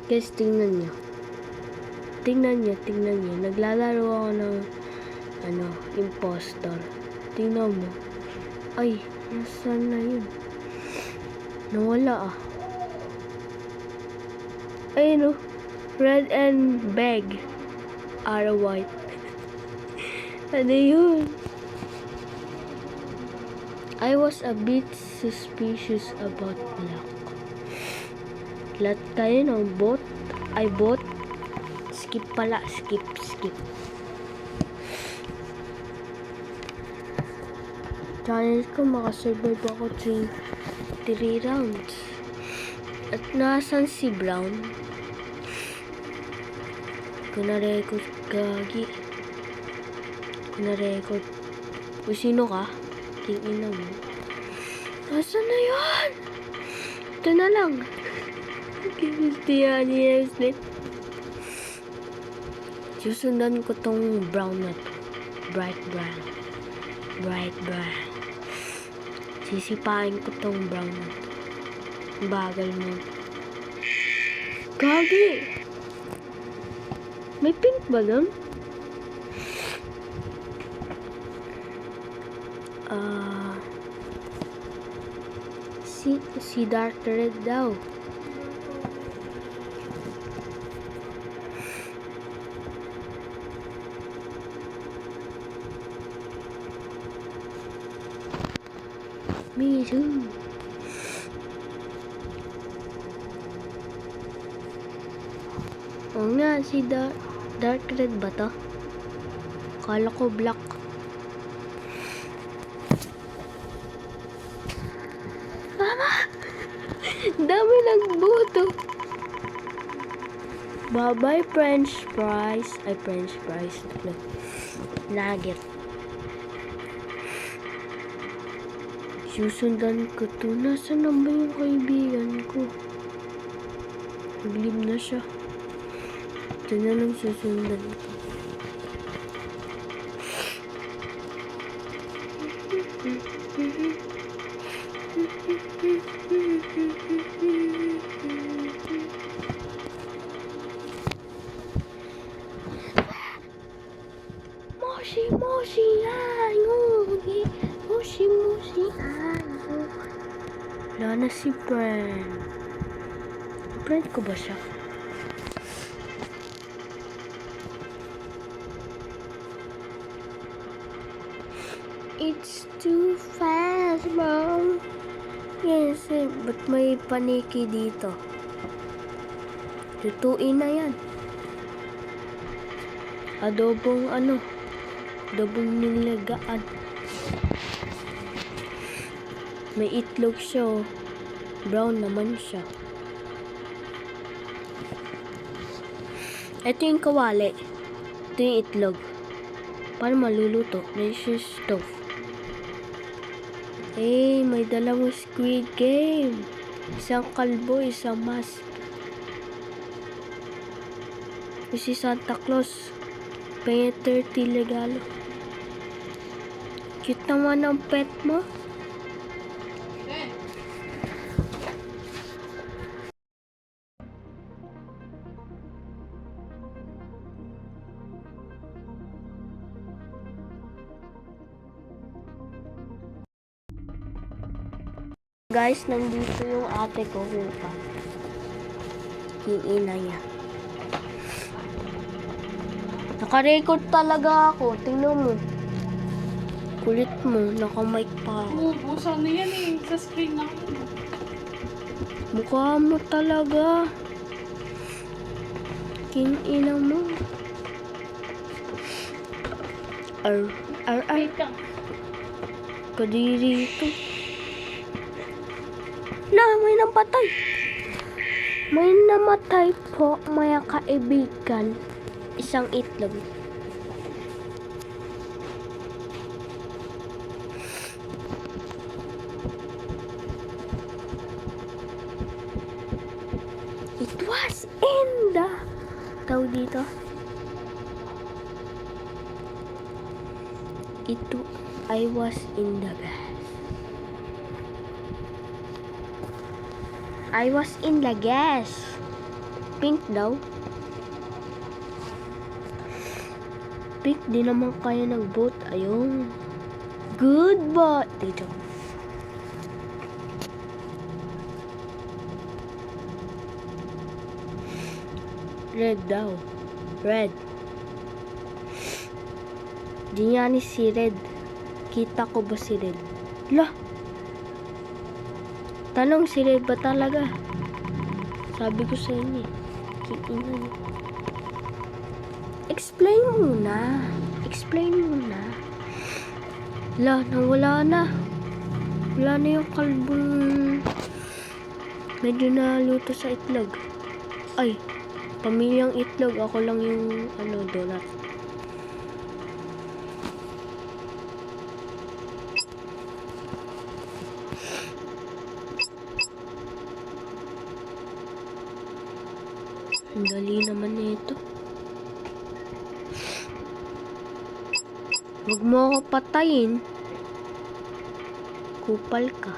Guys, tingnan nyo. Tingnan nyo. Naglalaro ako ng, impostor. Tingnan mo. Ay, nasaan na yun? Nawala ah. Ayun oh. Red and bag are white. Ano yun? I was a bit suspicious about black. Lahat tayo ng bot. Ay, bot. Skip pala. Skip. Challenge ko, makasurvive ako 3 rounds. At nasan si Brown? Kung na-record, gagi. Kung na-record. Kung sino ka? Tingin mo. Nasaan na yun? Ito na lang. Kinistiyan niya yung susundan ko tong brown na to. Bright brown. Sisipain ko tong brown na to. Bagal mo. Gagi! May pink ba dun? Si dark red daw. Me too. Oo nga, si dark red ba to? Kala ko black. Mama! Dami ng buto. Bye-bye french fries. Ay, french fries. Nugget. Susundan ko to. Nasaan na ba yung kaibigan ko? Nag-leave na siya. Ito na lang susundan ko. Moshi ayo. Moshi ayo. Wala na si friend. Friend ko ba siya? It's too fast, bro. Yes, ba't may paniki dito? Tutuin na yan. Adobong nilagaan. May itlog siya. Brown naman siya. Ito yung kawali. Ito yung itlog. Paano maluluto? May stove. May dalawang Squid Game. Isang kalbo, isang mask. Si Santa Claus. Pay 30 regalo. Cute naman ang pet mo. Guys, nandito yung ate ko. Yung ina niya. Naka-record talaga ako. Tingnan mo. Kulit mo. Naka-mic pa ako. Sana yan eh. Sa screen lang. Mukha mo talaga. King-ina mo. Wait lang. Kadiri ito. May napatay. May namatay po, mga kaibigan. Isang itlog. It was in the... Tawag dito. I was in the gas. I was in the gas. Pink daw. Pink, di naman kaya nag-vote. Ayun. Good boy. Dito. Red daw. Red. Di nga ni si Red. Kita ko ba si Red? Lah. Tanong si Red ba talaga? Sabi ko sa inyo. Kiina niyo. Explain muna. Explain muna. Lah, nawala na. Wala na yung kalbong medyo naluto sa itlog. Ay, pamilyang itlog. Ako lang yung donut. Ang dali naman nito. Huwag mo ako patayin. Kupal ka.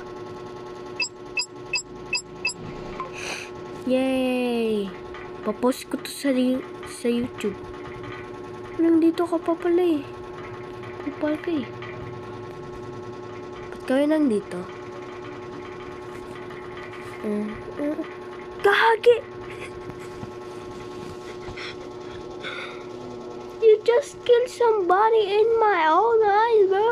Yay! Papost ko to sa YouTube. Nandito ka pa pala eh. Kupal ka eh. Ba't kayo nandito? Kahagi! You just killed somebody in my own eyes, bro.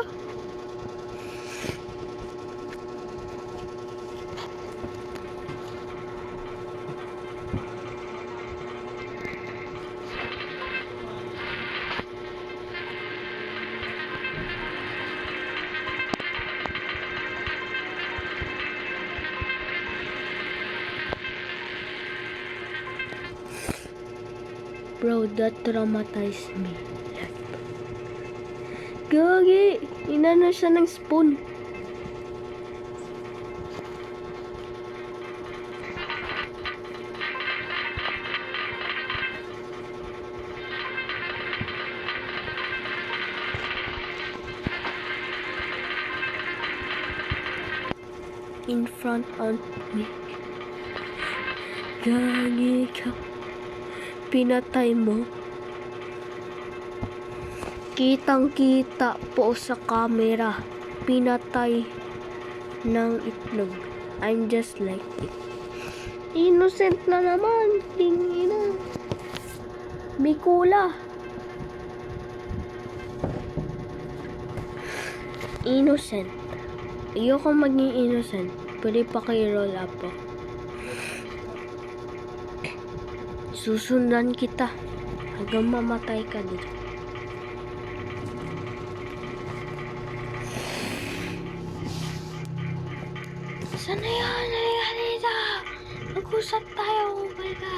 Bro, that traumatized me. Gagi! Inano siya ng spoon. In front of me. Gagi ka. Pinatay mo. Kitang-kita po sa camera. Pinatay ng itlog. I'm just like it. Innocent na naman. Tingina. Bikula. Innocent. Ayoko maging innocent. Pwede pa kay roll up po. Susundan kita hanggang mamatay ka dito. Sana yan? Halika dito. Mag-usap tayo. Kupal ka.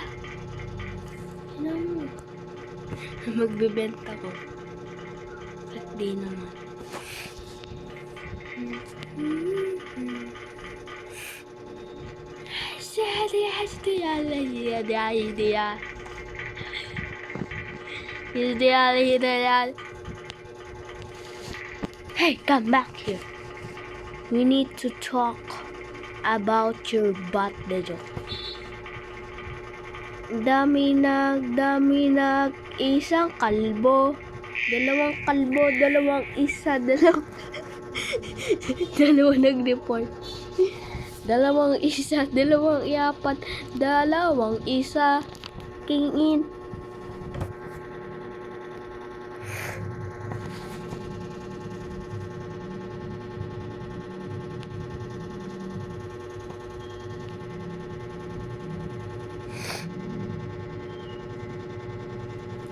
Ano mo? Magbibenta ko. At di naman. Hey, come back here. We need to talk about your butt, Dejo. Dami nag, isang kalbo. Dalawang kalbo, dalawang isa, dalawang nag-report. Dalawang isa, dalawang iapat, dalawang isa, kingin.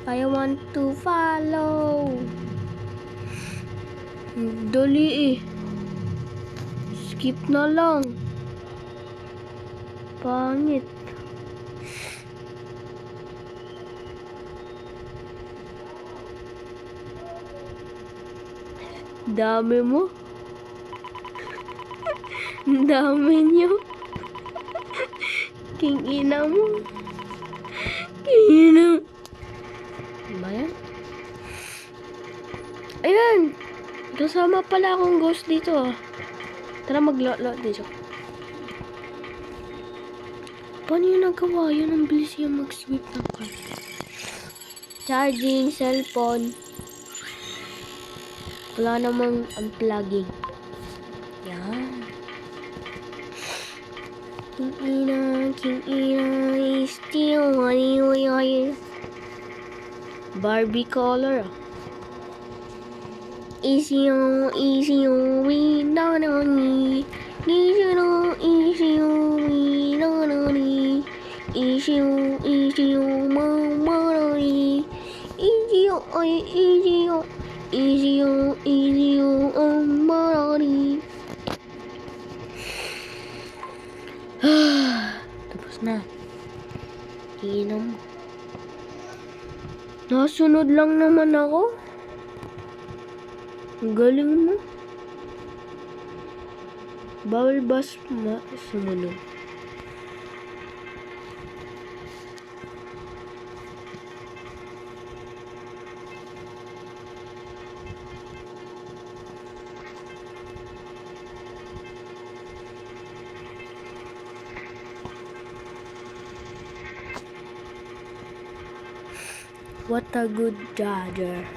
I want to follow. Dali eh. Skip na lang. Pangit. Dami mo. Dami niyo. King ina mo. King ina. Ba yan? Ayan. Kasama pala akong ghost dito ah. Tara mag-lot dito. Paano yung nagawa yun? Ang bilis yung mag-sweep ng card. Charging cellphone. Wala namang unplugging. Yan. King ina, is still honey. Barbie color. Easy on, we don't need. Easy on, we don't need. Easy on, mama. Easy on, mama. Tapos na. Iinom. Nasunod lang naman ako. Ang galing mo. Bawal ba sumunod? What a good judger.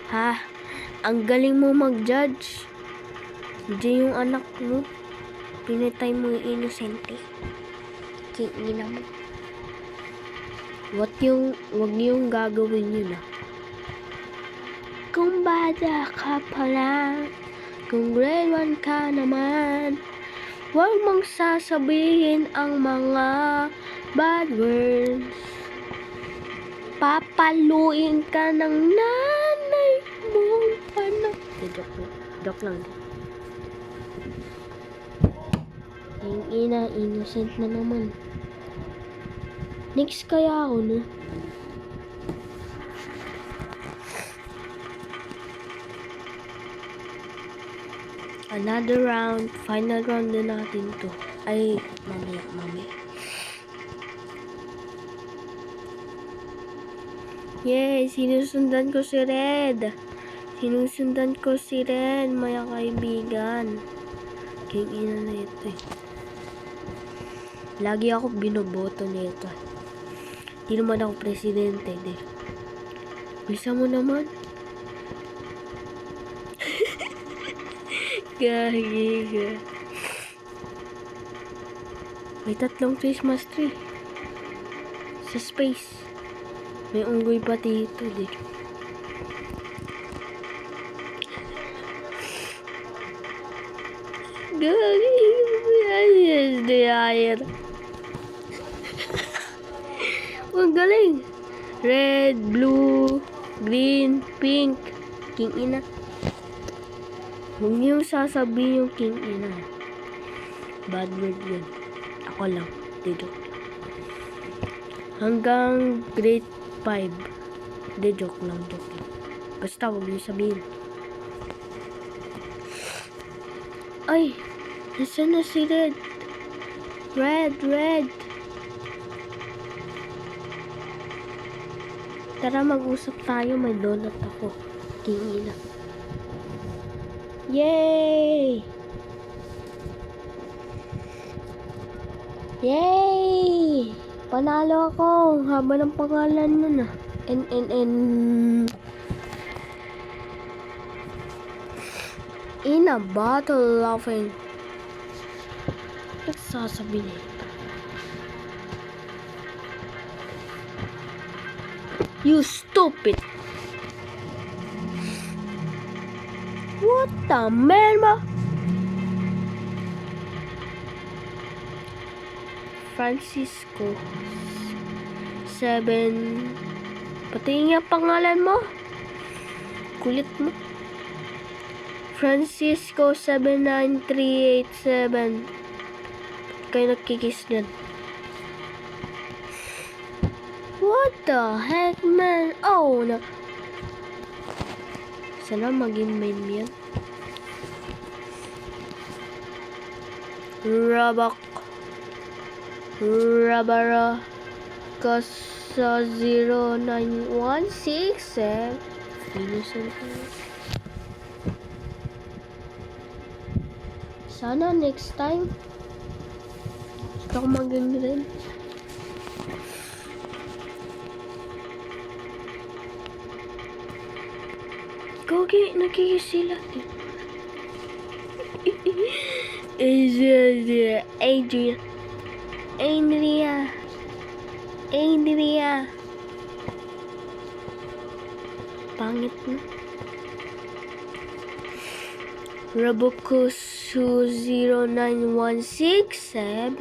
Ha? Ang galing mo mag-judge. Diyan yung anak mo. Pinatay mo yung inosente. Kingina mo. Wag yung gagawin yun ah. Kung bata ka pa lang, kung grade 1 ka naman, huwag mong sasabihin ang mga bad words. Papaluin ka ng nanay mong anak. Joke lang. Yung ina, innocent na naman. Next kaya ako, no? Another round. Final round na natin to. Ay, mamaya. Yay! Sinusundan ko si Red. Mga kaibigan. King ina na ito eh. Lagi ako binoboto nito. Di naman ako presidente. Bisa mo naman. Gahiga. May 3 Christmas tree. Sa space. May unggoy pa dito. Gahiga. Ang galing. Red, blue, green, pink. King ina. Huwag niyong sasabihin yung king ina. Bad word yun. Ako lang. Joke. Hanggang grade 5. Joke lang. Basta huwag niyo sabihin. Ay! Nasaan na si Red? Red! Tara mag-usap tayo. May donut ako. King ina. Yay! Panalo ako. Haba ng pangalan nun ah. NNN. In a bottle laughing. Nagsasabi niya. You stupid. What the man ba? Francisco 7. Pati nga pangalan mo. Kulit mo. Francisco 79387. Kayo nagkikis dyan. What the heck, man? Oh, no. Sana maging main yan. Rabara Kasa 09167. Innocent. Sana next time. Gusto ko maging rin. Gogi, nagkikisila. Adrian. Andrea. Pangit na. Robokusu 09167.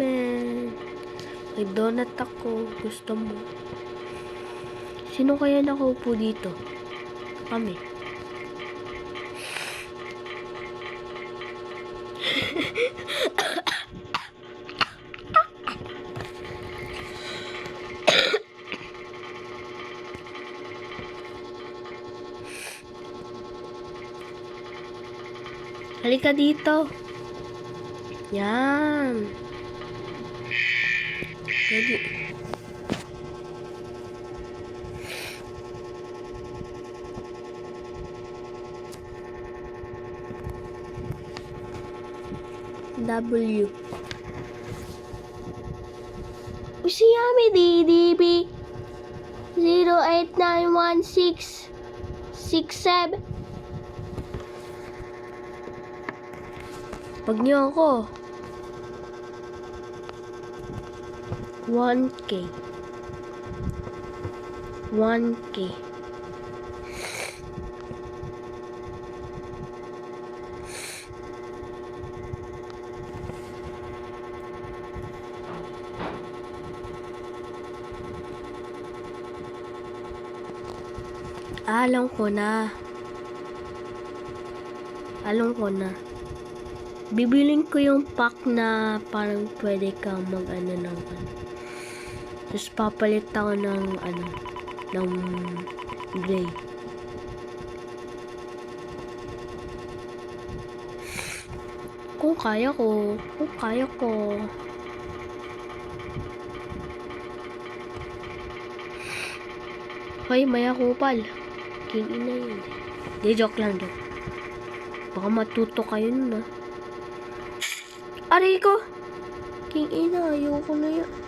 May donut ako. Gusto mo? Sino kaya nakaupo dito? Kami. Halika dito. Yan. Jadi. W. Usiyami DDB 08916667. Pag niyo ako 1K 1K Alam ko na. Bibiling ko yung pack na parang pwede kang mag-ano ng ano. Tapos papalit ako ng ano, ng gray. Kung kaya ko. Hoy, maya kupal. King ina yun. Di, joke lang. Baka matuto kayo nun, ah. Aray ko! King ina, ayoko na yan.